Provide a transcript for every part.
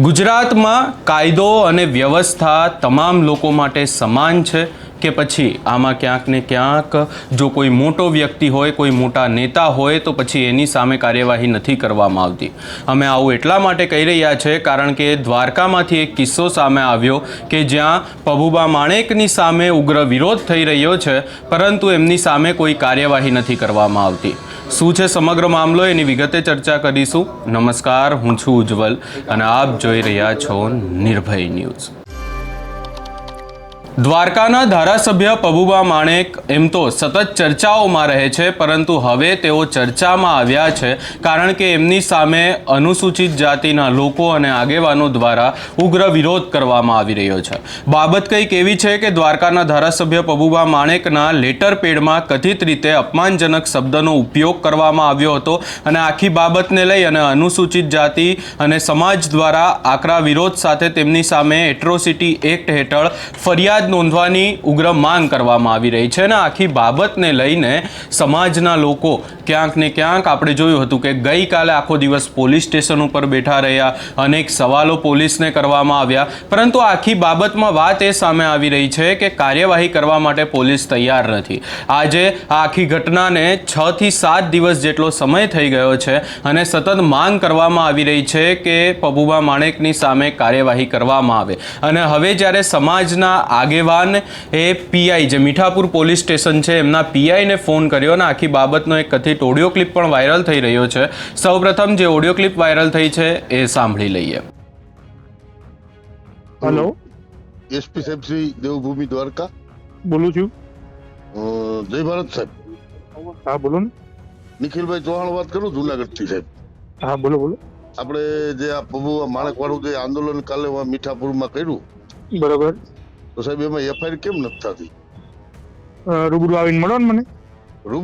ગુજરાતમાં કાયદો અને વ્યવસ્થા તમામ લોકો માટે સમાન છે કે પછી આમાં ક્યાંક ને ક્યાંક જો કોઈ મોટો વ્યક્તિ હોય, કોઈ મોટા નેતા હોય તો પછી એની સામે કાર્યવાહી નથી કરવામાં આવતી? અમે આવું એટલા માટે કહી રહ્યા છે કારણ કે દ્વારકામાંથી એક કિસ્સો સામે આવ્યો કે જ્યાં પબુભા માણેકની સામે ઉગ્ર વિરોધ થઈ રહ્યો છે, પરંતુ એમની સામે કોઈ કાર્યવાહી નથી કરવામાં આવતી. શું છે સમગ્ર મામલો, એની વિગતે ચર્ચા કરીશું. નમસ્કાર, હું છું ઉજ્જવલ અને આપ જોઈ રહ્યા છો નિર્ભય ન્યૂઝ. દ્વારકાના ધારાસભ્ય પબુભા માણેક એમ તો સતત ચર્ચાઓમાં રહે છે, પરંતુ હવે તેઓ ચર્ચામાં આવ્યા છે કારણ કે એમની સામે અનુસૂચિત જાતિના લોકો અને આગેવાનો દ્વારા ઉગ્ર વિરોધ કરવામાં આવી રહ્યો છે. બાબત કંઈક એવી છે કે દ્વારકાના ધારાસભ્ય પબુભા માણેકના લેટર પેડમાં કથિત રીતે અપમાનજનક શબ્દનો ઉપયોગ કરવામાં આવ્યો હતો અને આખી બાબતને લઈ અને અનુસૂચિત જાતિ અને સમાજ દ્વારા આકરા વિરોધ સાથે તેમની સામે એટ્રોસિટી એક્ટ હેઠળ ફરિયાદ નોંધવાની ઉગ્ર માંગ કરવામાં આવી રહી છે. અને આખી બાબતને લઈને સમાજના લોકો ક્યાંક ને ક્યાંક આપણે જોયું હતું કે ગઈકાલે આખો દિવસ પોલીસ સ્ટેશન ઉપર બેઠા રહ્યા, અનેક સવાલો પોલીસને કરવામાં આવ્યા, પરંતુ આખી બાબતમાં વાત એ સામે આવી રહી છે કે કાર્યવાહી કરવા માટે પોલીસ તૈયાર નથી. આજે આ આખી ઘટનાને 6 થી 7 દિવસ જેટલો સમય થઈ ગયો છે અને સતત માંગ કરવામાં આવી રહી છે કે પબુભા માણેકની સામે કાર્યવાહી કરવામાં આવે. અને હવે જ્યારે સમાજના આગેવાન એ પીઆઈ જે મીઠાપુર પોલીસ સ્ટેશન છે એમના પીઆઈને ફોન કર્યો અને આખી બાબતનો એક કથિત ઓડિયો ક્લિપ પણ વાયરલ થઈ રહ્યો છે. સૌપ્રથમ જે ઓડિયો ક્લિપ વાયરલ થઈ છે એ સાંભળી લઈએ. હેલો, એસપી સાહેબ શ્રી દેવભૂમિ દ્વારકા બોલું છું. જય ભારત સાહેબ. હા બોલો ને. નિખિલભાઈ ચૌહાણ વાત કરું જુનાગઢ થી સાહેબ. હા બોલો બોલો. આપણે જે આ પબુભા માણેક વાળું જે આંદોલન કાલે મીઠાપુરમાં કર્યું, બરોબર, તો સાહેબ એમાં એફઆઈઆર કેમ નથી થતી? રૂબરૂ આવીને મળો ને મને.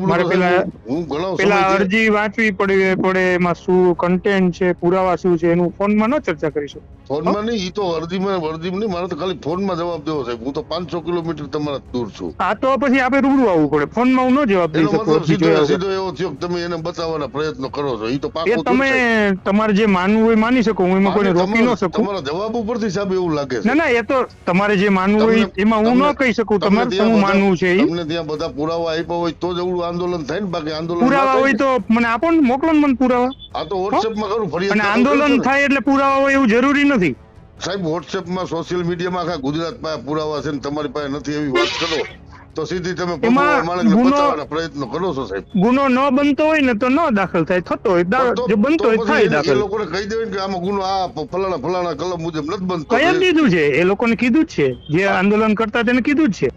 મારે હું ઘણો પેલા અરજી વાંચવી પડે એમાં શું કન્ટેન્ટ છે, પુરાવા શું છે, એનું ફોનમાં ન ચર્ચા કરીશું. ફોનમાં નહીં, ઈ તો વર્દીમાં નહીં, મારે તો ખાલી ફોનમાં જવાબ દેવો સાહેબ. હું તો 500 કિલોમીટર તમારા દૂર છું. આ તો પછી આપણે રૂબરૂ આવવું પડે, ફોનમાં હું ન જવાબ દઈ શકું. સીધો એવો થયો કે તમે એને બચાવવાના પ્રયત્નો કરો છો. ઈ તો પાકું તમે તમારે જે માનવું હોય માની શકો, હું એમાં કોઈને રોકી ન શકું. તમારા જવાબ ઉપરથી સાહેબ એવું લાગે છે. ના, એ તો તમારે જે માનવું હોય એમાં હું ન કહી શકું. તમારે શું માનવું છે તમને ત્યાં બધા પુરાવા આપ્યા હોય તો જ આંદોલન થાય ને, બાકી આંદોલન પુરાવા હોય તો મને આપો ને, મોકલો ને મને પુરાવા. આ તો WhatsApp માં કરું ફરિયાદ. અને આંદોલન થાય એટલે પુરાવા હોય એવું જરૂરી નથી સાહેબ. WhatsApp માં સોશિયલ મીડિયામાં આખા ગુજરાત પાસે પુરાવા છે ને તમારી પાસે નથી એવી વાત કરો તો સીધી તમે બચાવવાના પ્રયત્નો કરો છો સાહેબ. ગુનો ન બનતો હોય ને તો ન દાખલ થાય, થતો હોય જો બનતો હોય થાય દાખલ. એ લોકોને કહી દેવાય કે આમાં ગુનો આ ફલાણા કલમ મુજબ નથી બનતો. કઈ દીધું છે એ લોકોને, કીધું જ છે. જે આંદોલન કરતા તેને કીધું જ છે.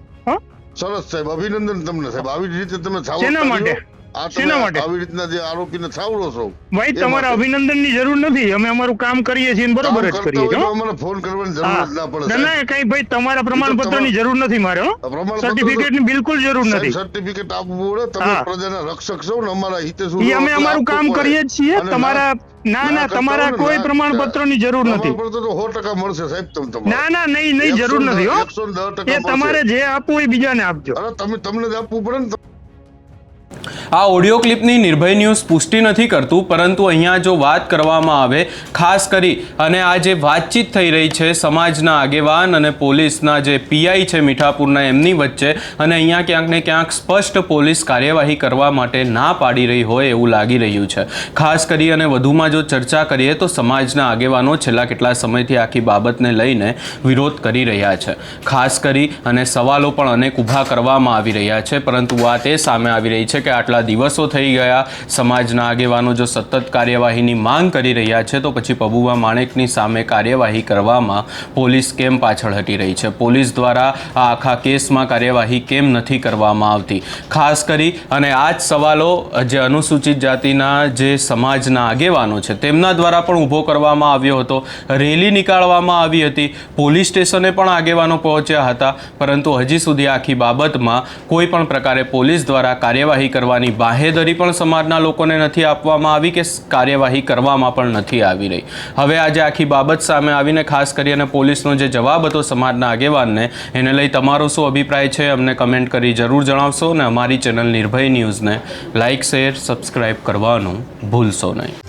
સરસ સાહેબ, અભિનંદન તમને સાહેબ. આવી રીતે તમે શેના માટે આવી રીતના જે આરોપીને છાવરો છો ભાઈ, તમારા અભિનંદન ની જરૂર નથી. અમે અમારું કામ કરીએ છીએ, બરોબર જ કરીએ છીએ. અમને ફોન કરવાની જરૂર ના પડે. ના કઈ ભાઈ, તમારા પ્રમાણપત્ર ની જરૂર નથી મારે. સર્ટિફિકેટ ની બિલકુલ જરૂર નથી. સર્ટિફિકેટ આપવું પડે. તમે પ્રજાના રક્ષક છો ને, અમારા હિતે શું અમે અમારું કામ કરીએ જ છીએ. તમારા ના તમારા કોઈ પ્રમાણપત્ર ની જરૂર નથી. 100% મળશે સાહેબ. ના નહીં જરૂર નથી. 110% તમારે જે આપવું એ બીજાને આપજો. તમને જ આપવું પડે ને. આ ઓડિયો ક્લિપની નિર્ભય ન્યૂઝ પુષ્ટિ નથી કરતું, પરંતુ અહીંયા જો વાત કરવામાં આવે ખાસ કરી અને આ જે વાતચીત થઈ રહી છે સમાજના આગેવાન અને પોલીસના જે પીઆઈ છે મીઠાપુરના એમની વચ્ચે, અને અહીંયા ક્યાંક ને ક્યાંક સ્પષ્ટ પોલીસ કાર્યવાહી કરવા માટે ના પાડી રહી હોય એવું લાગી રહ્યું છે. ખાસ કરી અને વધુમાં જો ચર્ચા કરીએ તો સમાજના આગેવાનો છેલ્લા કેટલા સમયથી આખી બાબતને લઈને વિરોધ કરી રહ્યા છે. ખાસ કરી અને સવાલો પણ અનેક ઊભા કરવામાં આવી રહ્યા છે, પરંતુ વાત એ સામે આવી રહી છે કે આટલા દિવસો થઈ ગયા, સમાજના આગેવાનો જો સતત કાર્યવાહીની માંગ કરી રહ્યા છે તો પછી પબુભા માણેકની સામે કાર્યવાહી કરવામાં પોલીસ કેમ પાછળ હટી રહી છે? પોલીસ દ્વારા આ આખા કેસમાં કાર્યવાહી કેમ નથી કરવામાં આવતી? ખાસ કરી અને આ જ સવાલો જે અનુસૂચિત જાતિના જે સમાજના આગેવાનો છે તેમના દ્વારા પણ ઊભો કરવામાં આવ્યો હતો. રેલી નીકાળવામાં આવી હતી, પોલીસ સ્ટેશને પણ આગેવાનો પહોંચ્યા હતા, પરંતુ હજી સુધી આખી બાબતમાં કોઈ પણ પ્રકારે પોલીસ દ્વારા કાર્યવાહી કરવાની બાહેધરી પણ સમાજના લોકોને નથી આપવામાં આવી કે કાર્યવાહી કરવામાં પણ નથી આવી રહી. હવે આજે આખી બાબત સામે આવીને ખાસ કરીને પોલીસનો જે જવાબ હતો સમાજના આગેવાનને, એને લઈ તમારો શું અભિપ્રાય છે અમને કમેન્ટ કરી જરૂર જણાવશો. અને અમારી ચેનલ નિર્ભય ન્યૂઝને લાઇક, શેર, સબસ્ક્રાઈબ કરવાનું ભૂલશો નહીં.